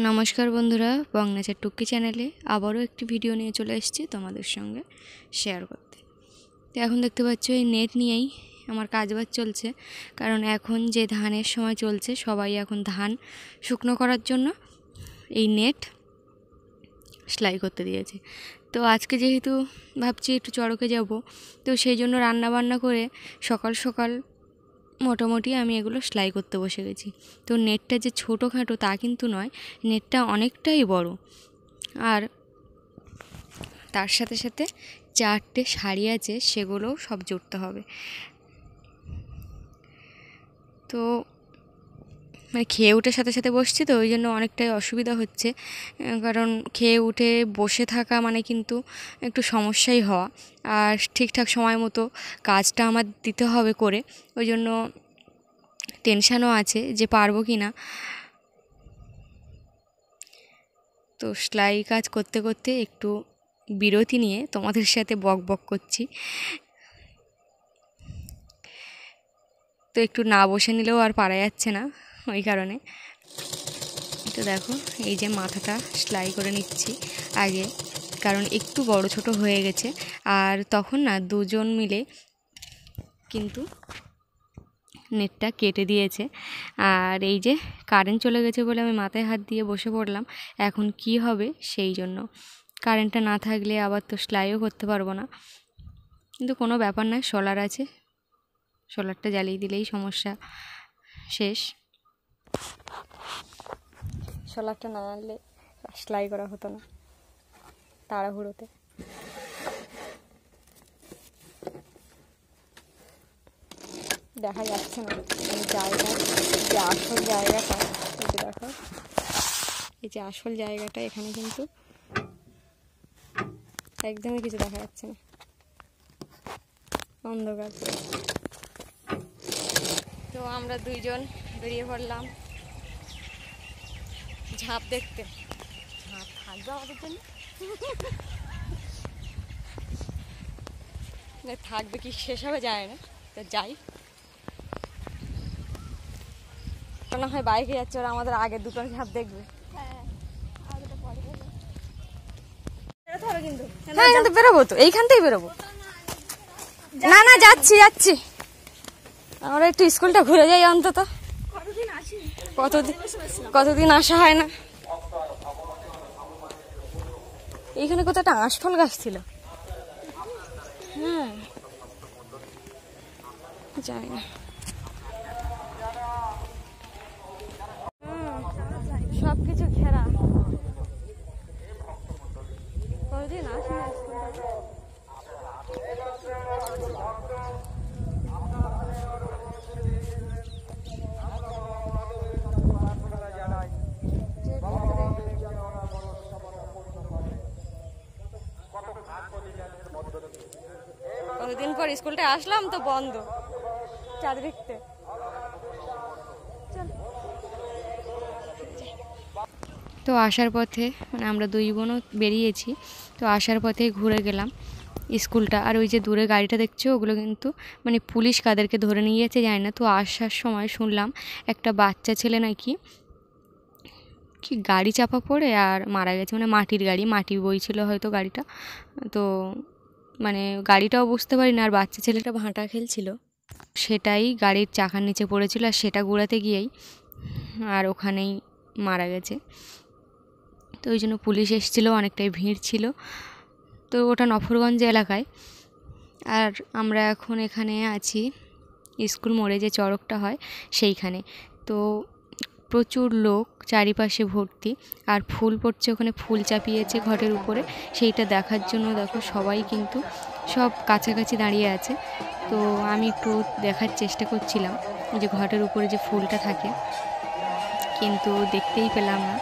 নমস্কার বন্ধুরা, বংনেচার টুকি চ্যানেলে আবারও একটি ভিডিও নিয়ে চলে এসেছি তোমাদের সঙ্গে শেয়ার করতে। তো এখন দেখতে পাচ্ছ এই নেট নিয়েই আমার কাজবাজ চলছে, কারণ এখন যে ধানের সময় চলছে সবাই এখন ধান শুকনো করার জন্য এই নেট সেলাই করতে দিয়েছে। তো আজকে যেহেতু ভাবছি একটু চড়কে যাব, তো সেই জন্য রান্না বান্না করে সকাল সকাল মোটামুটি আমি এগুলো সেলাই করতে বসে গেছি। তো নেটটা যে ছোটোখাটো তা কিন্তু নয়, নেটটা অনেকটাই বড়। আর তার সাথে সাথে 4টে শাড়ি আছে, সেগুলোও সব জুড়তে হবে। তো মানে খেয়ে উঠে সাথে সাথে বসছি, তো ওই জন্য অনেকটাই অসুবিধা হচ্ছে, কারণ খেয়ে উঠে বসে থাকা মানে কিন্তু একটু সমস্যাই হওয়া। আর ঠিকঠাক সময় মতো কাজটা আমার দিতে হবে করে, ওই জন্য টেনশানও আছে যে পারবো কি না। তো সেলাই কাজ করতে করতে একটু বিরতি নিয়ে তোমাদের সাথে বক বক করছি। তো একটু না বসে নিলেও আর পারা যাচ্ছে না, ওই কারণে। তো দেখো এই যে মাথাটা সেলাই করে নিচ্ছি আগে, কারণ একটু বড় ছোট হয়ে গেছে। আর তখন না দুজন মিলে কিন্তু নেটটা কেটে দিয়েছে। আর এই যে কারেন্ট চলে গেছে বলে আমি মাথায় হাত দিয়ে বসে পড়লাম, এখন কি হবে সেই জন্য। কারেন্টটা না থাকলে আবার তো সেলাইও করতে পারবো না, কিন্তু কোনো ব্যাপার নয়, সোলার আছে, সোলারটা জ্বালিয়ে দিলেই সমস্যা শেষ। সোলারটা না আনলে সেলাই করা হতো না তাড়াহুড়োতে। দেখা যাচ্ছে না জায়গা, যে আসল জায়গাটা, এই যে দেখো এই যে আসল জায়গাটা, এখানে কিন্তু একদমই কিছু দেখা যাচ্ছে না, অন্ধকার। তো আমরা দুইজন বেরিয়ে পড়লাম ঝাঁপ দেখতে। ঝাঁপ থাকবে আমাদের জন্য, থাকবে কি শেষ হবে যায় না, তো যাই। না হয় বাইকে যাচ্ছে, ওরা আমাদের আগে দুটো ঝাঁপ দেখবে। হ্যাঁ কিন্তু বেরোবো, তো এইখান থেকেই বেরোবো। না না যাচ্ছি যাচ্ছি, আমরা একটু স্কুলটা ঘুরে যাই অন্তত। কতদিন আসা হয় না। এইখানে কোথাও একটা আঁশফল গাছ ছিল, হ্যাঁ জানি না। সব কিছু ঘেরা, কতদিন আসি না স্কুলটা। কতদিন পর স্কুলটা আসলাম, তো বন্ধ চারিদিকতে। তো আসার পথে মানে আমরা দুই বোনও বেরিয়েছি, তো আসার পথে ঘুরে গেলাম স্কুলটা। আর ওই যে দূরে গাড়িটা দেখছো, ওগুলো কিন্তু মানে পুলিশ কাদেরকে ধরে নিয়ে যাচ্ছে জানি না। তো আসার সময় শুনলাম একটা বাচ্চা ছেলে নাকি কি গাড়ি চাপা পড়ে আর মারা গেছে, মানে মাটির গাড়ি, মাটি বইছিল হয়তো গাড়িটা। তো মানে গাড়িটাও বুঝতে পারি না, আর বাচ্চা ছেলেটা ভাঁটা খেলছিল, সেটাই গাড়ির চাকার নিচে পড়েছিল, আর সেটা গুঁড়াতে গিয়েই আর ওখানেই মারা গেছে। তো ওই জন্য পুলিশ এসেছিলো, অনেকটাই ভিড় ছিল। তো ওটা নফরগঞ্জ এলাকায়। আর আমরা এখন এখানে আছি স্কুল মোড়ে, যে চড়কটা হয় সেইখানে। তো প্রচুর লোক চারিপাশে ভর্তি, আর ফুল পড়ছে, ওখানে ফুল চাপিয়েছে ঘটের উপরে, সেইটা দেখার জন্য দেখো সবাই কিন্তু সব কাছাকাছি দাঁড়িয়ে আছে। তো আমি একটু দেখার চেষ্টা করছিলাম যে ঘটের উপরে যে ফুলটা থাকে, কিন্তু দেখতেই পেলাম না।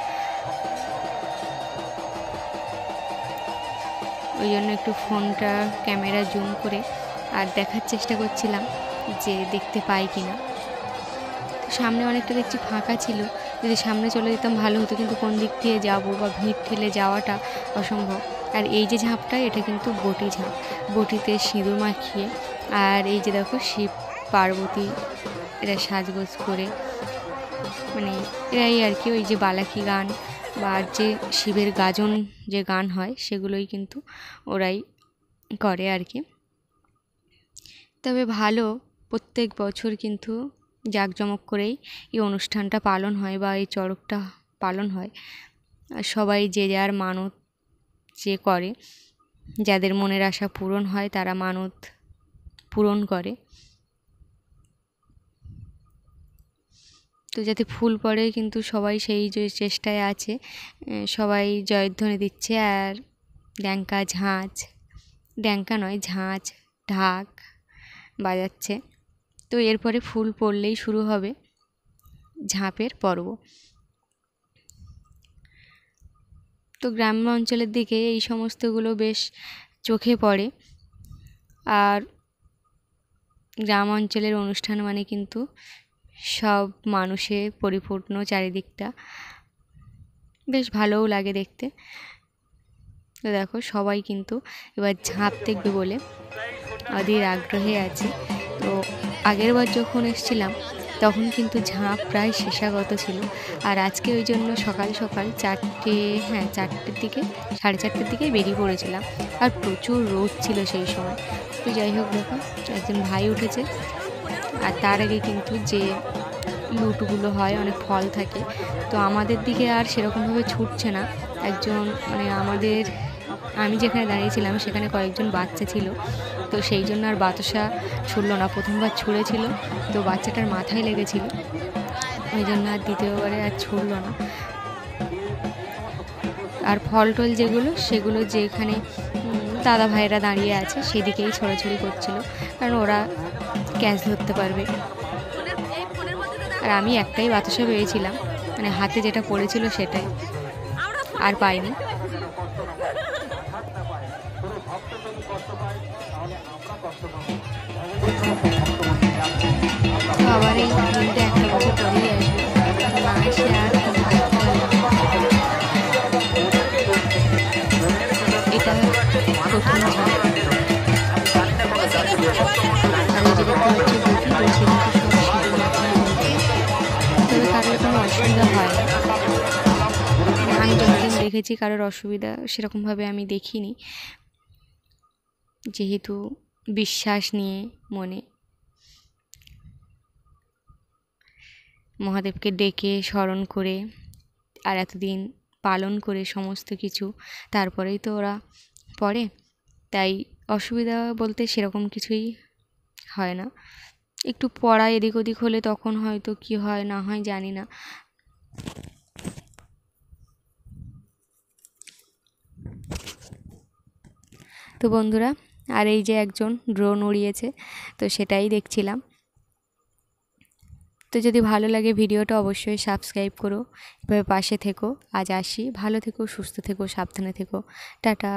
ওই জন্য একটু ফোনটা ক্যামেরা জুম করে আর দেখার চেষ্টা করছিলাম যে দেখতে পাই কি না। সামনে অনেকটা দেখছি ফাঁকা ছিল, যদি সামনে চলে যেতাম ভালো হতো, কিন্তু কোন দিক দিয়ে যাবো বা ভিড় ঠেলে যাওয়াটা অসম্ভব। আর এই যে ঝাঁপটা, এটা কিন্তু বটি ঝাঁপ, বটিতে সিঁদুর মাখিয়ে। আর এই যে দেখো শিব পার্বতী এরা সাজগোজ করে, মানে এরাই আর কি ওই যে বালাকি গান বা আর যে শিবের গাজন যে গান হয় সেগুলোই কিন্তু ওরাই করে আর কি। তবে ভালো, প্রত্যেক বছর কিন্তু জাঁকজমক করেই এই অনুষ্ঠানটা পালন হয় বা এই চড়কটা পালন হয়। আর সবাই যে যার মানত যে করে, যাদের মনের আশা পূরণ হয় তারা মানত পূরণ করে। তো যাতে ফুল পড়ে কিন্তু সবাই সেই যে চেষ্টায় আছে, সবাই জয়ধ্বনি দিচ্ছে আর ড্যাঙ্কা নয় ঝাঁঝ ঢাক বাজাচ্ছে। তো এরপরে ফুল পড়লেই শুরু হবে ঝাঁপের পর্ব। তো গ্রাম্য অঞ্চলের দিকে এই সমস্তগুলো বেশ চোখে পড়ে। আর গ্রাম অঞ্চলের অনুষ্ঠান মানে কিন্তু সব মানুষে পরিপূর্ণ চারিদিকটা, বেশ ভালোও লাগে দেখতে। তো দেখো সবাই কিন্তু এবার ঝাঁপ দেখবে বলে অধীর আগ্রহে আছে। তো আগের বার যখন এসেছিলাম তখন কিন্তু ঝাঁপ প্রায় শেষাগত ছিল। আর আজকে ওই জন্য সকাল সকাল 4টের দিকে 4:30 দিকে বেরিয়ে পড়েছিলাম। আর প্রচুর রোদ ছিল সেই সময়। তো যাই হোক দেখো একজন ভাই উঠেছে। আর তার আগে কিন্তু যে লুটগুলো হয়, অনেক ফল থাকে, তো আমাদের দিকে আর সেরকমভাবে ছুটছে না। একজন মানে আমি যেখানে দাঁড়িয়েছিলাম সেখানে কয়েকজন বাচ্চা ছিল, তো সেই জন্য আর বাতাসা ছুটল না। প্রথমবার ছুঁড়েছিল তো বাচ্চাটার মাথায় লেগেছিল, ওই জন্য আর দ্বিতীয়বারে আর ছুটল না। আর ফল টল সেগুলো যেখানে দাদা ভাইয়েরা দাঁড়িয়ে আছে সেদিকেই ছড়াছড়ি করছিল, কারণ ওরা ক্যাচ ধরতে পারবে। আর আমি একটাই বাতাসা পেয়েছিলাম, মানে হাতে যেটা পড়েছিল সেটাই, আর পাইনি। আবার এই দিনটা একটা বছর পরেই আসবে, না এসে আর এটা প্রথম ঝাঁপ। আর এই যে দেখতে হচ্ছে বুকি, তো সেদিকে সব শিবির রাখা হয়েছে। তবে কারোর কোনো অসুবিধা হয় না, আমি যতদিন দেখেছি কারোর অসুবিধা সেরকমভাবে আমি দেখিনি, যেহেতু বিশ্বাস নিয়ে মনে মহাদেবকে ডেকে স্মরণ করে আর এতদিন পালন করে সমস্ত কিছু, তারপরেই তো ওরা পড়ে, তাই অসুবিধা বলতে সেরকম কিছুই হয় না। একটু পড়া এদিক ওদিক হলে তখন হয়তো কি হয় না হয় জানি না। তো বন্ধুরা, আর এই যে একজন ড্রোন উড়িয়েছে, তো সেটাই দেখছিলাম। তো যদি ভালো লাগে ভিডিওটা অবশ্যই সাবস্ক্রাইব করো, এভাবে পাশে থেকো। আজ আসি, ভালো থেকো, সুস্থ থেকো, সাবধানে থেকো, টাটা।